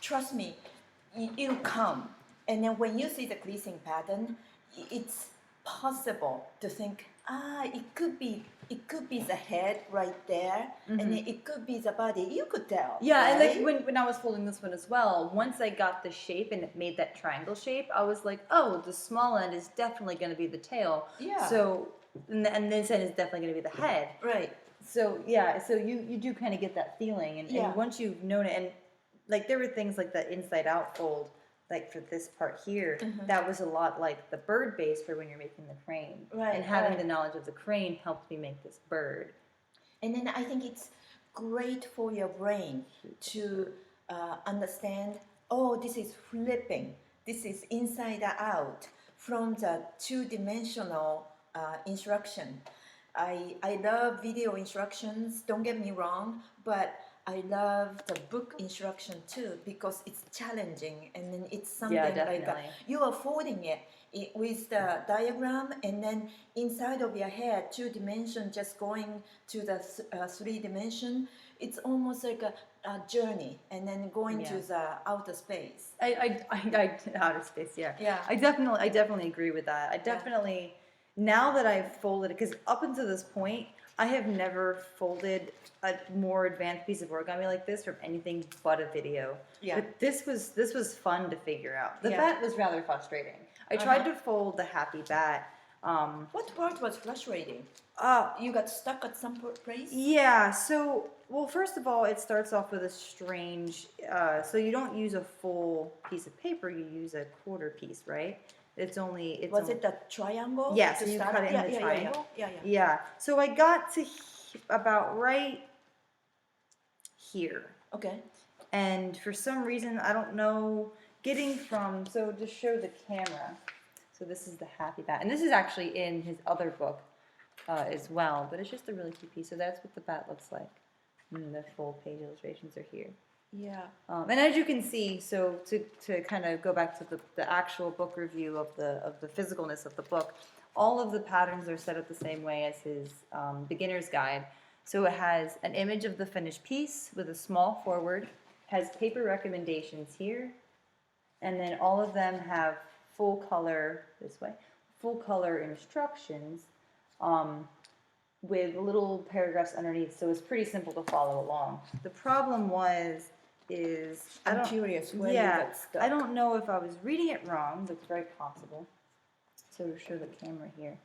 A: trust me, it'll come. And then when you see the creasing pattern, it's possible to think, it could be the head right there, and then it could be the body. You could tell.
B: Yeah, and
A: right?
B: like when I was folding this one as well, once I got the shape and it made that triangle shape, I was like, oh, the small end is definitely going to be the tail.
A: Yeah.
B: So, and this end is definitely going to be the head.
A: Right.
B: So yeah, so you do kind of get that feeling, and once you've known it, and like there were things like the inside out fold, like for this part here, that was a lot like the bird base for when you're making the crane.
A: Right.
B: And having the knowledge of the crane helped me make this bird.
A: And then I think it's great for your brain to understand, oh, this is flipping, this is inside out from the two-dimensional instruction. I love video instructions, don't get me wrong, but I love the book instruction too because it's challenging, and then it's something like you are folding it with the diagram, and then inside of your head, 2 dimension just going to the 3 dimension. It's almost like a journey, and then going to the outer space.
B: Outer space, yeah.
A: Yeah.
B: I definitely agree with that. I definitely, now that I've folded it, because up until this point, I have never folded a more advanced piece of origami like this from anything but a video. Yeah. But this was fun to figure out. The bat was rather frustrating. I tried to fold the happy bat.
A: What part was frustrating? You got stuck at some place?
B: Yeah, so, well, first of all, it starts off with a strange, so you don't use a full piece of paper, you use a quarter piece, right? Was it the triangle? Yeah, so you cut it in the triangle?
A: Yeah.
B: Yeah, so I got to about right here.
A: Okay.
B: And for some reason, I don't know, getting from, so to show the camera, so this is the happy bat, and this is actually in his other book as well, but it's just a really cute piece. So that's what the bat looks like. And the full page illustrations are here.
A: Yeah.
B: And as you can see, so to kind of go back to the actual book review of the physicalness of the book, all of the patterns are set up the same way as his beginner's guide. So it has an image of the finished piece with a small forward, has paper recommendations here, and then all of them have full color, this way, full color instructions with little paragraphs underneath, so it's pretty simple to follow along. The problem I'm
A: curious where you got stuck.
B: I don't know if I was reading it wrong, but it's very possible. So to show the camera here,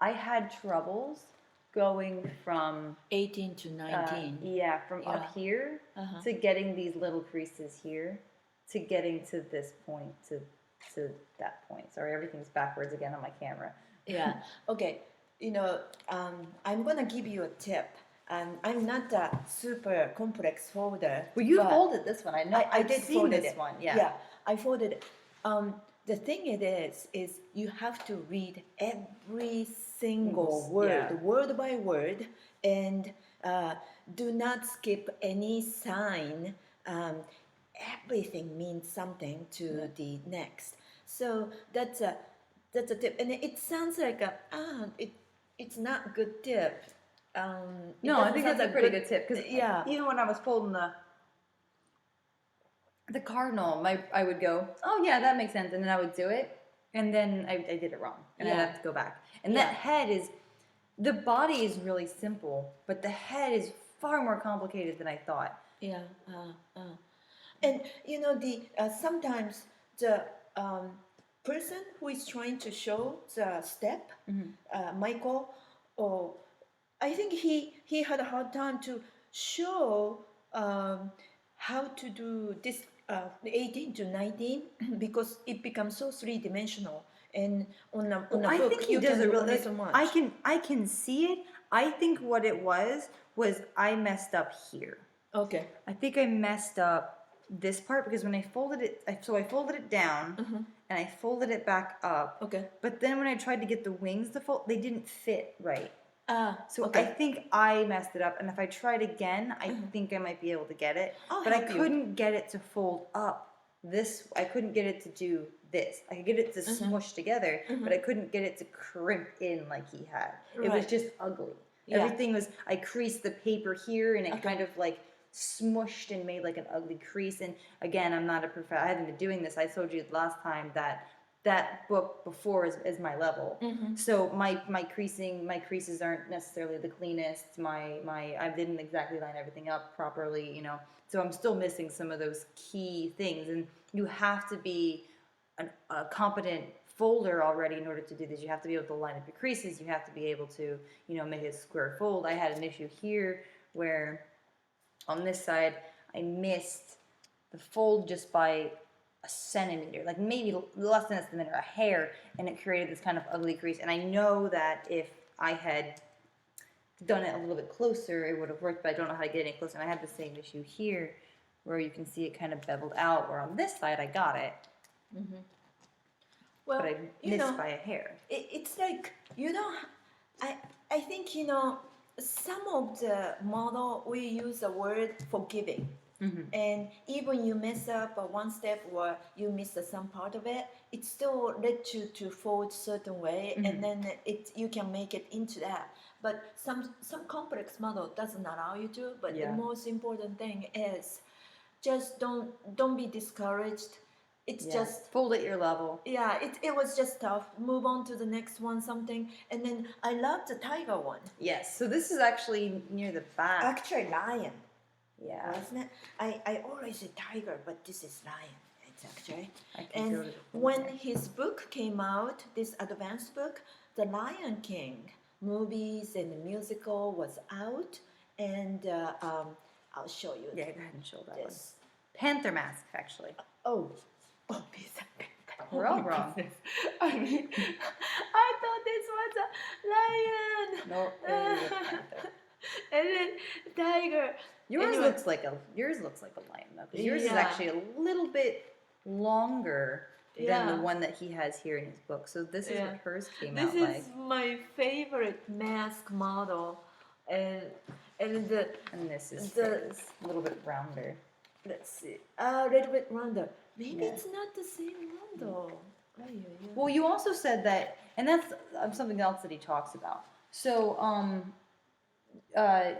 B: I had troubles going from
A: 18 to 19.
B: From up here to getting these little creases here, to getting to this point, to that point. Sorry, everything's backwards again on my camera.
A: Yeah. Okay. I'm gonna give you a tip. I'm not a super complex folder.
B: Well, you folded this one. I know.
A: I did fold
B: this one. Yeah.
A: Yeah, I folded it. The thing it is you have to read every single word, word by word, and do not skip any sign. Everything means something to the next. So that's a tip, and it sounds like it's not a good tip.
B: No, I think that's a pretty good tip because
A: yeah,
B: even when I was folding the cardinal, I would go, oh yeah, that makes sense, and then I would do it, and then I did it wrong, and I'd have to go back. And that head the body is really simple, but the head is far more complicated than I thought.
A: Yeah, and sometimes the person who is trying to show the step, Michael, I think he had a hard time to show how to do this 18 to 19 because it becomes so three-dimensional, and on a book
B: I think he does it really
A: so much.
B: I can see it. I think what it was I messed up here.
A: Okay.
B: I think I messed up this part because when I folded it, I folded it down and I folded it back up.
A: Okay.
B: But then when I tried to get the wings to fold, they didn't fit right. So
A: okay.
B: I think I messed it up, and if I tried again, I think I might be able to get it. But I couldn't get it to fold up I couldn't get it to do this. I could get it to smush together, but I couldn't get it to crimp in like he had. It was just ugly.
A: Yeah.
B: Everything was, I creased the paper here and it kind of like smushed and made like an ugly crease. And again, I'm not a professional, I haven't been doing this. I told you last time that book before is my level. So my creases aren't necessarily the cleanest. I didn't exactly line everything up properly, you know. So I'm still missing some of those key things. And you have to be a competent folder already in order to do this. You have to be able to line up your creases. You have to be able to, you know, make a square fold. I had an issue here where on this side I missed the fold just by a centimeter, like maybe less than a centimeter, a hair, and it created this kind of ugly crease. And I know that if I had done it a little bit closer, it would have worked, but I don't know how to get any closer. And I had the same issue here where you can see it kind of beveled out, where on this side I got it.
A: Well,
B: but I missed by a hair.
A: It's like, you know, I think, you know, some of the model, we use the word forgiving. And even you mess up one step or you miss some part of it, it still lets you to fold certain way, and then you can make it into that. But some complex model doesn't allow you to. But the most important thing is just don't be discouraged. It's just
B: fold at your level.
A: Yeah, it was just tough. Move on to the next one, something. And then I love the tiger one.
B: Yes, so this is actually near the back.
A: Actually, lion.
B: Yeah.
A: Wasn't it? I always say tiger, but this is lion. It's actually. And when his book came out, this advanced book, The Lion King movies and the musical was out, and I'll show you.
B: Yeah, go ahead and show that this one. Panther mask, actually.
A: Oh, piece of panther.
B: We're all wrong.
A: I mean, I thought this was a lion.
B: No, it was a panther.
A: And then tiger.
B: Yours looks like a lion though, because yours is actually a little bit longer than the one that he has here in his book. So this is what hers came out like. This is
A: my favorite mask model, and
B: this is a little bit rounder.
A: Let's see, a little bit rounder. Maybe it's not the same one though.
B: Well, you also said that, and that's something else that he talks about. So,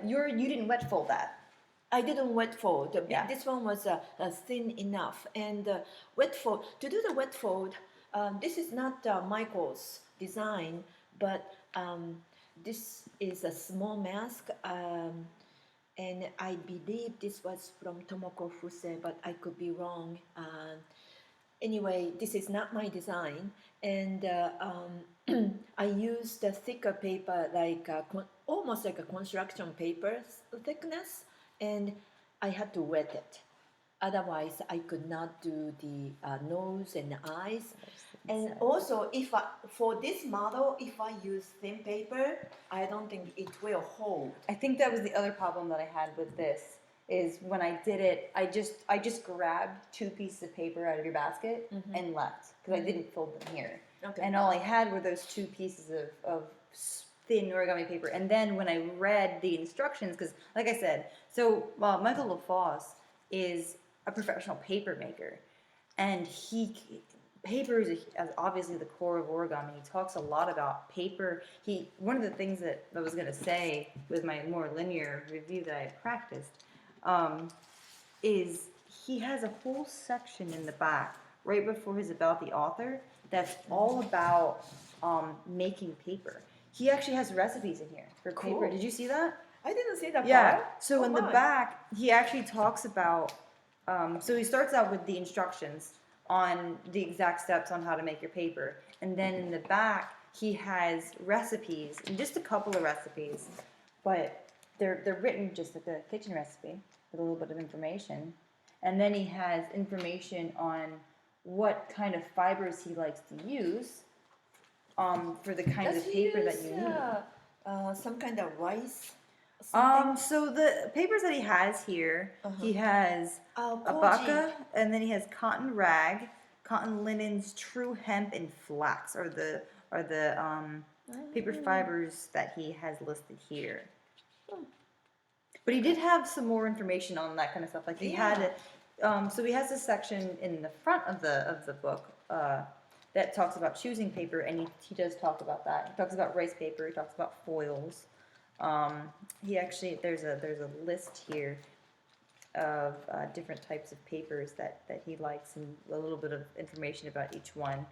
B: you didn't wet fold that.
A: I didn't wet fold. This one was thin enough, and wet fold. To do the wet fold, this is not Michael's design, but this is a small mask, and I believe this was from Tomoko Fuse, but I could be wrong. Anyway, this is not my design, and I used a thicker paper, like almost like a construction paper thickness, and I had to wet it. Otherwise, I could not do the nose and eyes. And also, for this model, if I use thin paper, I don't think it will hold.
B: I think that was the other problem that I had with this. Is when I did it, I just grabbed 2 pieces of paper out of your basket and left, because I didn't fold them here.
A: Okay.
B: And all I had were those 2 pieces of thin origami paper. And then when I read the instructions, because like I said, so Michael LaFosse is a professional paper maker, and paper is obviously the core of origami. He talks a lot about paper. One of the things that I was going to say with my more linear review that I practiced is he has a whole section in the back right before his about the author that's all about making paper. He actually has recipes in here for paper. Did you see that?
A: I didn't see that part.
B: Yeah. So in the back, he actually talks about. So he starts out with the instructions on the exact steps on how to make your paper, and then in the back he has recipes, and just a couple of recipes, but they're written just like a kitchen recipe with a little bit of information, and then he has information on what kind of fibers he likes to use for the kinds of paper that you need.
A: Some kind of rice.
B: So the papers that he has here, he has abaca, and then he has cotton rag, cotton linens, true hemp, and flax are the paper fibers that he has listed here. But he did have some more information on that kind of stuff. Like he had, so he has a section in the front of the book that talks about choosing paper, and he does talk about that. He talks about rice paper. He talks about foils. He actually there's a list here of different types of papers that he likes, and a little bit of information about each one.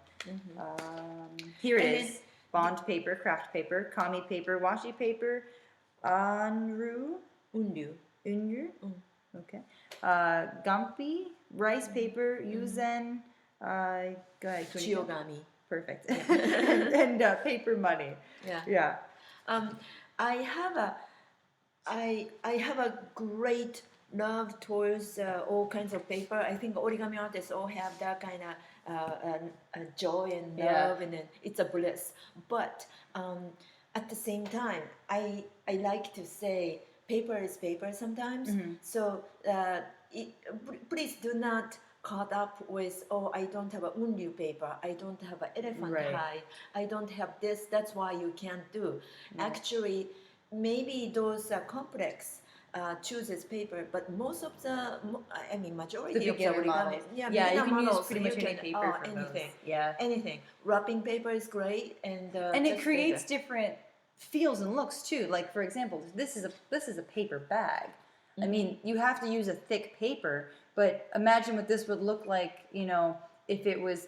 B: Here it is: bond paper, craft paper, kami paper, washi paper, unru,
A: Unryu.
B: Okay. Gampi, rice paper, yuzen, go ahead.
A: Chiogami.
B: Perfect. and paper money.
A: Yeah.
B: Yeah.
A: I have a great love towards all kinds of paper. I think origami artists all have that kind of joy and love, and then it's a bliss. But at the same time, I like to say paper is paper sometimes. So please do not caught up with, oh, I don't have a unryu paper, I don't have an elephant hide, I don't have this, that's why you can't do. Actually, maybe those complex chooses paper, but most of the, majority of the origami,
B: models.
A: you
B: can
A: models,
B: use pretty much any paper for
A: anything.
B: those. Yeah.
A: Anything. Wrapping paper is great, and
B: it creates different feels and looks too. Like, for example, this is a paper bag. I mean, you have to use a thick paper, but imagine what this would look like, if it was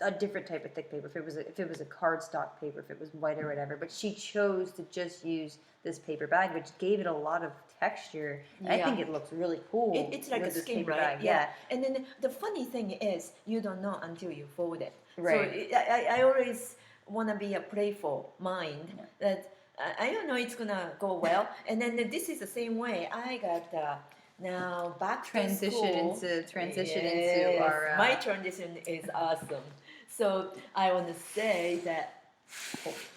B: a different type of thick paper, if it was a cardstock paper, if it was white or whatever. But she chose to just use this paper bag, which gave it a lot of texture. And I think it looks really cool.
A: It's like a skin, right?
B: Bag. Yeah.
A: And then the funny thing is, you don't know until you fold it.
B: Right.
A: So I always want to be a playful mind that I don't know it's gonna go well. And then this is the same way. I got now back
B: transition
A: to school.
B: into our
A: my transition is awesome. So I want to say that.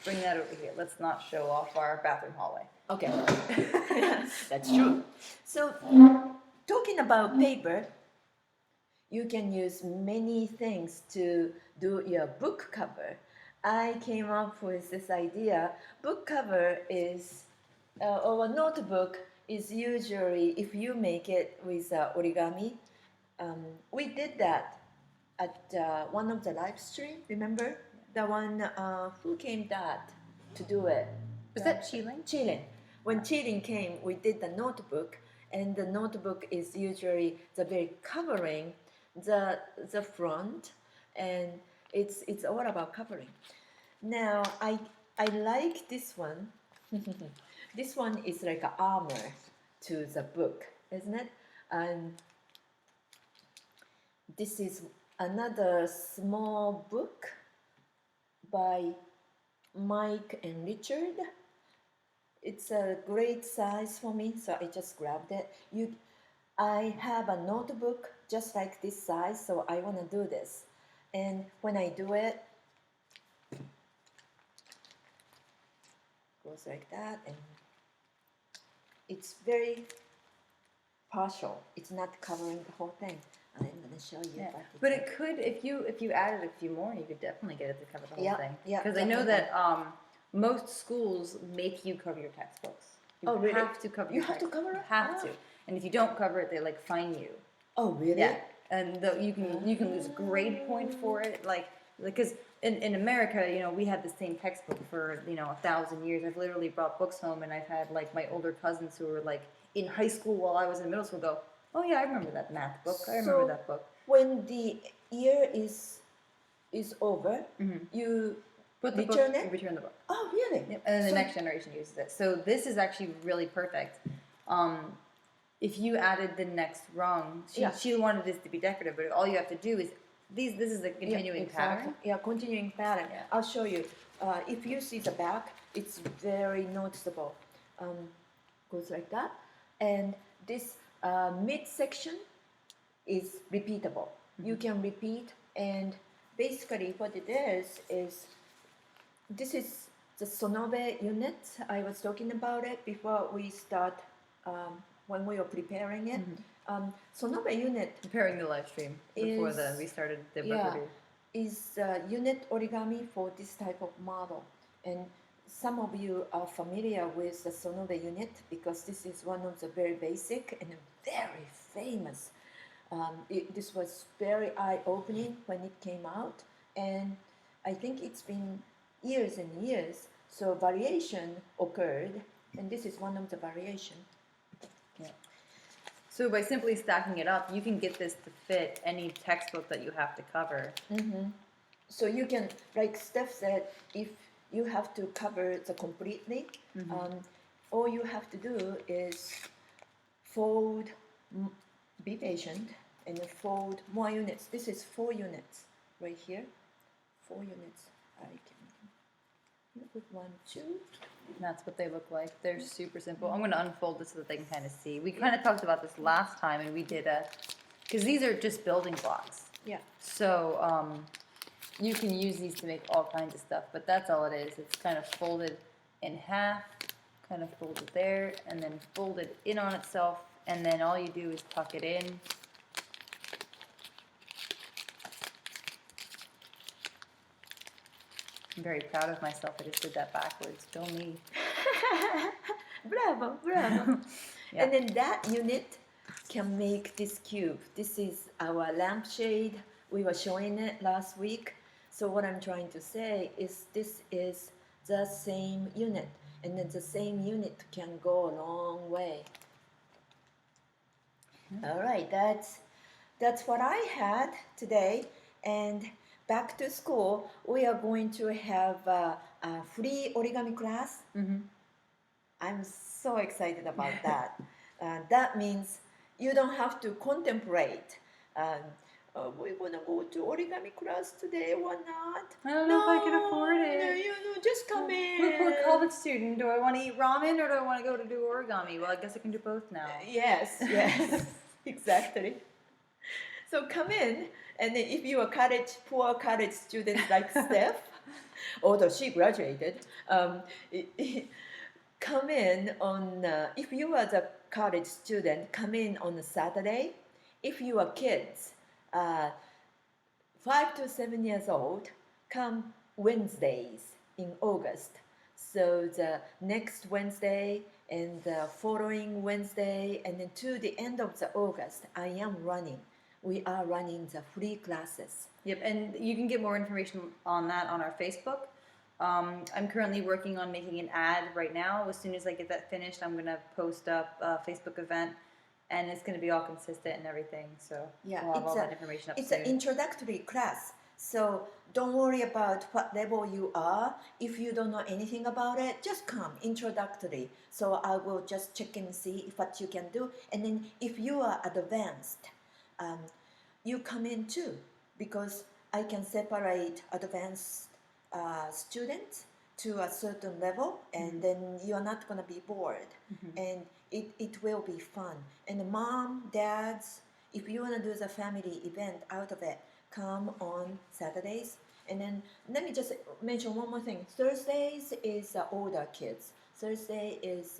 B: Bring that over here. Let's not show off our bathroom hallway.
A: Okay, that's true. So talking about paper, you can use many things to do your book cover. I came up with this idea. Book cover is, or a notebook is usually, if you make it with origami, we did that at one of the live stream, remember? The one, who came that to do it?
B: Was that Chilin?
A: Chilin. When Chilin came, we did the notebook, and the notebook is usually the very covering, the front, and it's all about covering. Now I like this one. This one is like an armor to the book, isn't it? And this is another small book by Mike and Richard. It's a great size for me, so I just grabbed it. I have a notebook just like this size, so I want to do this. And when I do it, goes like that, and it's very partial. It's not covering the whole thing. I'm going to show you.
B: Yeah. But it could, if you added a few more, you could definitely get it to cover the whole thing.
A: Yeah.
B: Because I know that most schools make you cover your textbooks. You
A: really?
B: have to cover.
A: You have to cover it.
B: You have to. And if you don't cover it, they fine you.
A: Oh, really?
B: Yeah. And you can lose a grade point for it, because in America, we had the same textbook for 1,000 years. I've literally brought books home, and I've had my older cousins who were in high school while I was in middle school go, oh yeah, I remember that math book. I remember that book.
A: When the year is over, you return it?
B: You return the book.
A: Oh, really?
B: Yep. And then the next generation uses it. So this is actually really perfect. If you added the next rung, she wanted this to be decorative, but all you have to do is this is a continuing pattern.
A: Yeah, continuing pattern. Yeah. I'll show you. If you see the back, it's very noticeable. Goes like that, and this midsection is repeatable. You can repeat, and basically what it is this is the Sonobe unit. I was talking about it before we start. When we were preparing it, Sonobe unit
B: preparing the live stream before we started the book review
A: is unit origami for this type of model, and some of you are familiar with the Sonobe unit because this is one of the very basic and very famous This was very eye-opening when it came out, and I think it's been years and years. So variation occurred, and this is one of the variation.
B: Yeah. So by simply stacking it up, you can get this to fit any textbook that you have to cover.
A: Mm-hmm. So you can, like Steph said, if you have to cover the completely, all you have to do is fold, be patient, and then fold more units. This is 4 units right here. 4 units. I can put 1, 2.
B: And that's what they look like. They're super simple. I'm going to unfold this so that they can kind of see. We kind of talked about this last time, and we did because these are just building blocks.
A: Yeah.
B: So you can use these to make all kinds of stuff, but that's all it is. It's kind of folded in half, kind of folded there, and then folded in on itself, and then all you do is tuck it in. I'm very proud of myself. I just did that backwards. Go me.
A: Bravo, bravo.
B: Yeah.
A: And then that unit can make this cube. This is our lampshade. We were showing it last week. So what I'm trying to say is this is the same unit. And then the same unit can go a long way. All right, that's what I had today. And back to school, we are going to have a free origami class. I'm so excited about that. That means you don't have to contemplate. We're gonna go to origami class today or not?
B: I don't know if I can afford it.
A: No, just come in.
B: I'm a poor college student. Do I want to eat ramen or do I want to go to do origami? Well, I guess I can do both now.
A: Yes, exactly. So come in, and then if you're a poor college student like Steph, although she graduated, come in on, if you are the college student, come in on a Saturday. If you are kids, 5 to 7 years old, come Wednesdays in August. So the next Wednesday and the following Wednesday, and then to the end of the August, we are running the free classes.
B: Yep, and you can get more information on that on our Facebook. I'm currently working on making an ad right now. As soon as I get that finished, I'm going to post up a Facebook event, and it's going to be all consistent and everything. So
A: yeah,
B: we'll have all that information up
A: It's
B: soon.
A: an introductory class, so don't worry about what level you are. If you don't know anything about it, just come, introductory. So I will just check and see what you can do. And then if you are advanced, you come in too, because I can separate advanced students to a certain level, and then you are not going to be bored, and it will be fun. And mom, dads, if you want to do the family event out of it, come on Saturdays. And then let me just mention one more thing. Thursdays is older kids. Thursday is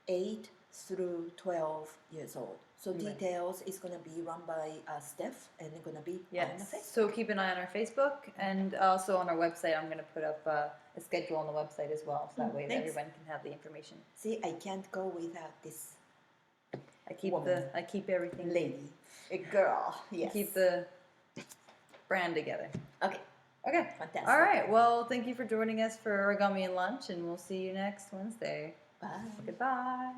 A: 8 through 12 years old. So details is going to be run by Steph, and they're going to be on the Facebook.
B: So keep an eye on our Facebook, and also on our website. I'm going to put up a schedule on the website as well, so that way that everyone can have the information.
A: See, I can't go without this.
B: I keep everything.
A: Lady, a girl. Yes.
B: Keep the brand together.
A: Okay. Fantastic.
B: All right. Well, thank you for joining us for Origami and Lunch, and we'll see you next Wednesday.
A: Bye.
B: Goodbye.